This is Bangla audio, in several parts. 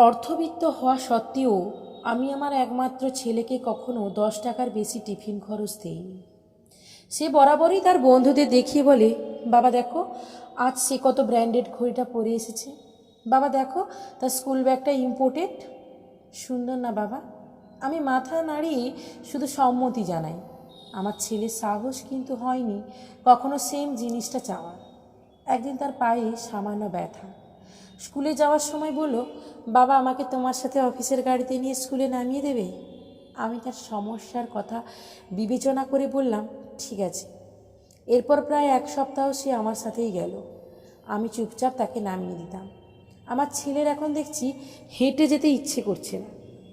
অর্থবিত্ত হওয়া সত্ত্বেও আমি আমার একমাত্র ছেলেকে কখনো 10 টাকার বেশি টিফিন খরচ দিইনি। সে বরাবরই তার বন্ধুদের দেখিয়ে বলে, বাবা দেখো আজ সে কত ব্র্যান্ডেড ঘড়িটা পরে এসেছে, বাবা দেখো তার স্কুল ব্যাগটা ইম্পোর্টেড। সুন্দর না বাবা? আমি মাথা নাড়িয়ে শুধু সম্মতি জানাই। আমার ছেলের সাহস কিন্তু হয়নি কখনো সেম জিনিসটা চাওয়ার। একদিন তার পায়ে সামান্য ব্যথা, স্কুলে যাওয়ার সময় বলল, বাবা আমাকে তোমার সাথে অফিসের গাড়িতে নিয়ে স্কুলে নামিয়ে দেবে? আমি তার সমস্যার কথা বিবেচনা করে বললাম, ঠিক আছে। এরপর প্রায় 1 সপ্তাহ সে আমার সাথেই গেল। আমি চুপচাপ তাকে নামিয়ে দিতাম। আমার ছেলের এখন দেখছি হেঁটে যেতে ইচ্ছে করছে না।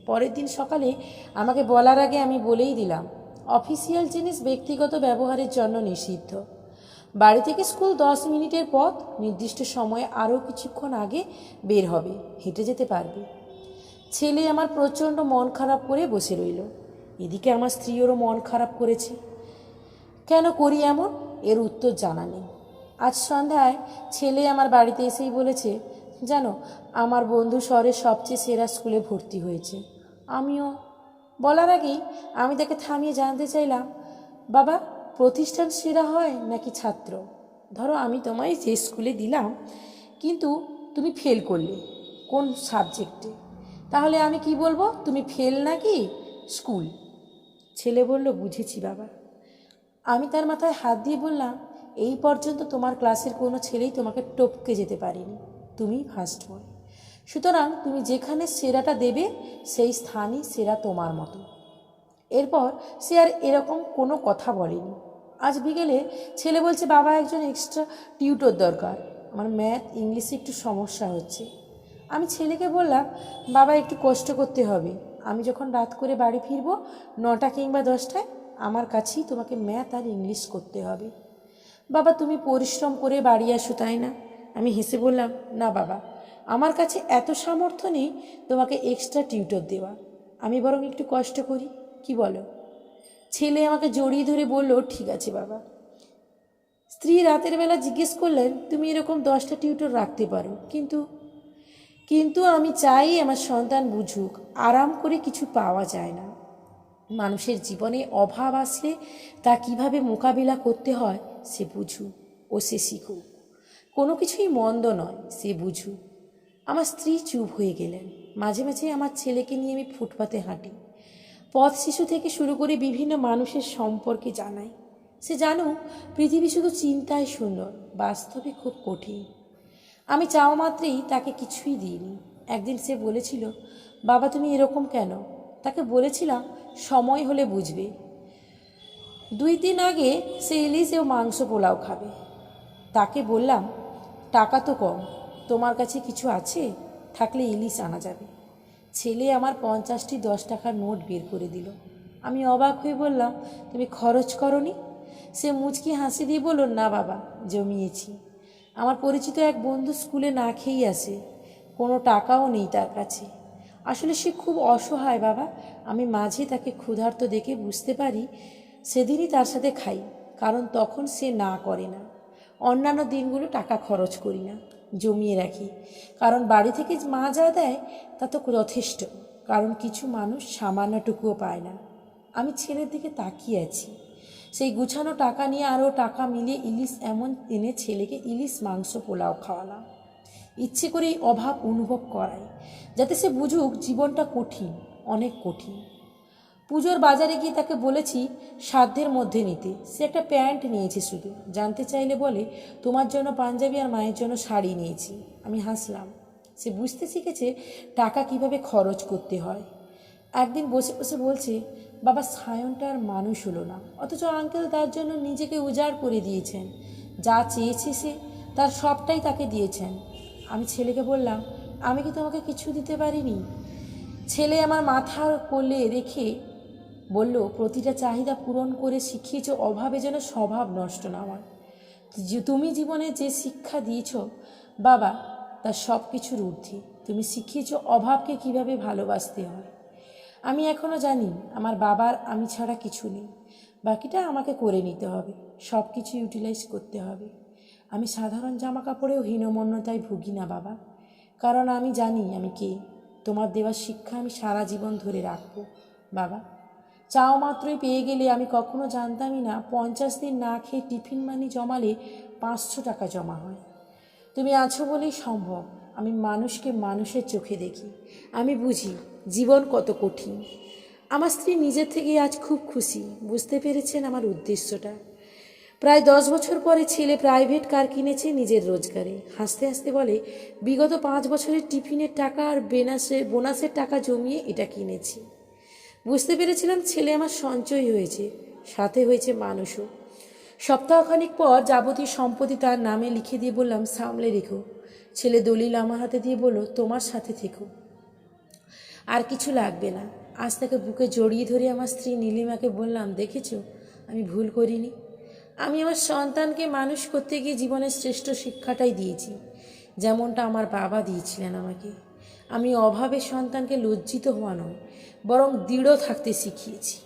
পরের দিন সকালে আমাকে বলার আগে আমি বলেই দিলাম, অফিসিয়াল জিনিস ব্যক্তিগত ব্যবহারের জন্য নিষিদ্ধ। বাড়ি থেকে স্কুল 10 মিনিটের পথ, নির্দিষ্ট সময়ে আরও কিছুক্ষণ আগে বের হবে, হেঁটে যেতে পারবে। ছেলে আমার প্রচণ্ড মন খারাপ করে বসে রইল। এদিকে আমার স্ত্রীরও মন খারাপ করেছে। কেন করি এমন, এর উত্তর জানা নেই। আজ সন্ধ্যায় ছেলে আমার বাড়িতে এসেই বলেছে, জানো আমার বন্ধু শহরের সবচেয়ে সেরা স্কুলে ভর্তি হয়েছে। আমিও। বলার আগেই আমি তাকে থামিয়ে জানতে চাইলাম, বাবা প্রতিষ্ঠান সেরা হয় নাকি ছাত্র? ধরো আমি তোমায় যে স্কুলে দিলাম, কিন্তু তুমি ফেল করলে কোন সাবজেক্টে, তাহলে আমি কি বলবো, তুমি ফেল নাকি স্কুল? ছেলে বলল, বুঝেছি বাবা। আমি তার মাথায় হাত দিয়ে বললাম, এই পর্যন্ত তোমার ক্লাসের কোনো ছেলেই তোমাকে টপকে যেতে পারেনি, তুমিই ফার্স্ট বয়। সুতরাং তুমি যেখানে সেরাটা দেবে সেই স্থানই সেরা তোমার মতো। এরপর সে আর এরকম কোনো কথা বলেনি। আজ বিকেলে ছেলে বলছে, বাবা একজন এক্সট্রা টিউটর দরকার, আমার ম্যাথ ইংলিশে একটু সমস্যা হচ্ছে। আমি ছেলেকে বললাম, বাবা একটু কষ্ট করতে হবে, আমি যখন রাত করে বাড়ি ফিরব 9টা কিংবা 10টায়, আমার কাছেই তোমাকে ম্যাথ আর ইংলিশ করতে হবে। বাবা তুমি পরিশ্রম করে বাড়ি আসো তাই না? আমি হেসে বললাম, না বাবা, আমার কাছে এত সামর্থ্য নেই তোমাকে এক্সট্রা টিউটর দেওয়া, আমি বরং একটু কষ্ট করি, কি বলো? ছেলে আমাকে জড়িয়ে ধরে বলল, ঠিক আছে বাবা। স্ত্রী রাতের বেলা জিজ্ঞেস করলেন, তুমি এরকম 10টা টিউটর রাখতে পারো, কিন্তু কিন্তু আমি চাই আমার সন্তান বুঝুক আরাম করে কিছু পাওয়া যায় না। মানুষের জীবনে অভাব আসলে তা কিভাবে মোকাবিলা করতে হয় সে বুঝুক ও সে শিখুক। কোনো কিছুই মন্দ নয়, সে বুঝুক। আমার স্ত্রী চুপ হয়ে গেলেন। মাঝে মাঝে আমার ছেলেকে নিয়ে আমি ফুটপাতে হাঁটি, পথ শিশু থেকে শুরু করে বিভিন্ন মানুষের সম্পর্কে জানাই। সে জানুক পৃথিবী শুধু চিন্তায় সুন্দর, বাস্তবে খুব কঠিন। আমি চাওয়া মাত্রেই তাকে কিছুই দিইনি। একদিন সে বলেছিল, বাবা তুমি এরকম কেন? তাকে বলেছিলাম, সময় হলে বুঝবে। 2 দিন আগে সে ইলিশ ও মাংস পোলাও খাবে। তাকে বললাম, টাকা তো কম, তোমার কাছে কিছু আছে? থাকলে ইলিশ আনা যাবে। ছেলে আমার 50টি 10 টাকার নোট বের করে দিল। আমি অবাক হয়ে বললাম, তুমি খরচ করনি? সে মুচকি হাসি দিয়ে বলল, না বাবা, জমিয়েছি। আমার পরিচিত এক বন্ধু স্কুলে না খেয়েই আসে, কোনো টাকাও নেই তার কাছে। আসলে সে খুব অসহায় বাবা। আমি মাঝে তাকে ক্ষুধার্ত দেখে বুঝতে পারি, সেদিনই তার সাথে খাই, কারণ তখন সে না করে না। অন্যান্য দিনগুলো টাকা খরচ করি না, জমিয়ে রাখি, কারণ বাড়ি থেকে মা যা দেয় তা তো যথেষ্ট, কারণ কিছু মানুষ সামান্যটুকুও পায় না। আমি ছেলের দিকে তাকিয়ে আছি। সেই গুছানো টাকা নিয়ে আরও টাকা মিলিয়ে ইলিশ এমন এনে ছেলেকে ইলিশ মাংস পোলাও খাওয়ালাম। ইচ্ছে করে এই অভাব অনুভব করাই, যাতে সে বুঝুক জীবনটা কঠিন, অনেক কঠিন। পুজোর বাজারে গিয়ে তাকে বলেছি সাধ্যের মধ্যে নিতে। সে একটা প্যান্ট নিয়েছে শুধু, জানতে চাইলে বলে, তোমার জন্য পাঞ্জাবি আর মায়ের জন্য শাড়ি নিয়েছি। আমি হাসলাম। সে বুঝতে শিখেছে টাকা কিভাবে খরচ করতে হয়। একদিন বসে বসে বলছে, বাবা সায়নটা আর মানুষ হলো না, অথচ আঙ্কেল তার জন্য নিজেকে উজাড় করে দিয়েছেন। যা চেয়েছে সে তার সবটাই তাকে দিয়েছেন। আমি ছেলেকে বললাম, আমি কি তোমাকে কিছু দিতে পারিনি? ছেলে আমার মাথার কোলে রেখে বলল, প্রতিটা চাহিদা পূরণ করে শিখিয়েছ অভাবে যেন স্বভাব নষ্ট না হয়। তুমি জীবনে যে শিক্ষা দিয়েছ বাবা, তার সব কিছুর ঊর্ধ্বে তুমি শিখিয়েছ অভাবকে কিভাবে ভালোবাসতে হয়। আমি এখনও জানি আমার বাবার আমি ছাড়া কিছু নেই, বাকিটা আমাকে করে নিতে হবে, সব কিছু ইউটিলাইজ করতে হবে। আমি সাধারণ জামা কাপড়েও হীনমন্যতায় ভুগি না বাবা, কারণ আমি জানি আমি কে। তোমার দেওয়া শিক্ষা আমি সারা জীবন ধরে রাখবো বাবা। চাও মাত্রই পেয়ে গেলে। আমি কখনো জানতামই না 50 দিন না খেয়ে টিফিন মানি জমালে 500 টাকা জমা হয়। তুমি আছো বলেই সম্ভব। আমি মানুষকে মানুষের চোখে দেখি, আমি বুঝি জীবন কত কঠিন। আমার স্ত্রী নিজের থেকেই আজ খুব খুশি, বুঝতে পেরেছেন আমার উদ্দেশ্যটা। প্রায় 10 বছর পরে ছেলে প্রাইভেট কার কিনেছে নিজের রোজগারে। হাসতে হাসতে বলে, বিগত 5 বছরের টিফিনের টাকা আর বোনাসের টাকা জমিয়ে এটা কিনেছি। বুঝতে পেরেছিলাম ছেলে আমার সঞ্চয় হয়েছে, সাথে হয়েছে মানুষও। সপ্তাহখানিক পর যাবতীয় সম্পত্তি তার নামে লিখে দিয়ে বললাম, সামলে রেখো। ছেলে দলিল আমার হাতে দিয়ে বলল, তোমার সাথে থেকো, আর কিছু লাগবে না। আজ তাকে বুকে জড়িয়ে ধরে আমার স্ত্রী নীলিমাকে বললাম, দেখেছো আমি ভুল করিনি। আমি আমার সন্তানকে মানুষ করতে গিয়ে জীবনের শ্রেষ্ঠ শিক্ষাটাই দিয়েছি, যেমনটা আমার বাবা দিয়েছিলেন আমাকে। আমি অভাবের সন্তানকে লজ্জিত হওয়া নয়, বরং দৃঢ় থাকতে শিখিয়েছি।